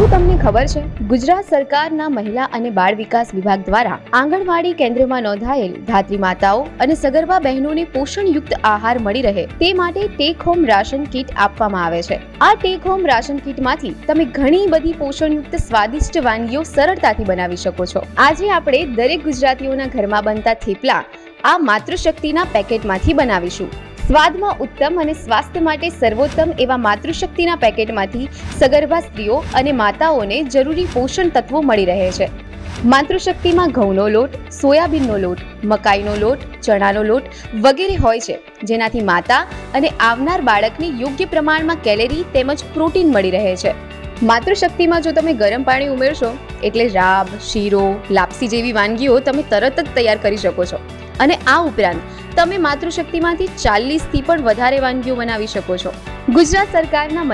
શું તમને ખબર છે ગુજરાત સરકારના મહિલા અને બાળ વિકાસ વિભાગ દ્વારા આંગણવાડી કેન્દ્રમાં નોંધાયેલ ધાત્રી માતાઓ અને સગર્ભા બહેનોને પોષણયુક્ત આહાર મળી રહે તે માટે ટેક હોમ રાશન કીટ આપવામાં આવે છે। આ ટેક હોમ રાશન કીટમાંથી તમે ઘણી બધી પોષણયુક્ત સ્વાદિષ્ટ વાનગીઓ સરળતાથી બનાવી શકો છો। આજે આપણે દરેક ગુજરાતીઓના ઘરમાં બનતા થેપલા આ માતૃશક્તિના પેકેટમાંથી બનાવીશું। સ્વાદમાં ઉત્તમ અને સ્વાસ્થ્ય માટે સર્વોત્તમ એવા માતૃશક્તિના પેકેટમાંથી સગર્ભા સ્ત્રીઓ અને માતાઓને જરૂરી પોષણ તત્વો મળી રહે છે। માતૃશક્તિમાં ઘઉંનો લોટ, સોયાબીનનો લોટ, મકાઈનો લોટ, ચણાનો લોટ વગેરે હોય છે, જેનાથી માતા અને આવનાર બાળકને યોગ્ય પ્રમાણમાં કેલેરી તેમજ પ્રોટીન મળી રહે છે। માતૃશક્તિમાં જો તમે ગરમ પાણી ઉમેરશો એટલે રાબ, શીરો, લાપસી જેવી વાનગીઓ તમે તરત જ તૈયાર કરી શકો છો અને આ ઉપરાંત તમે માતૃશક્તિમાંથી 40થી પણ વધારે વાનગીઓ બનાવી શકો છો। ગુજરાત સરકારના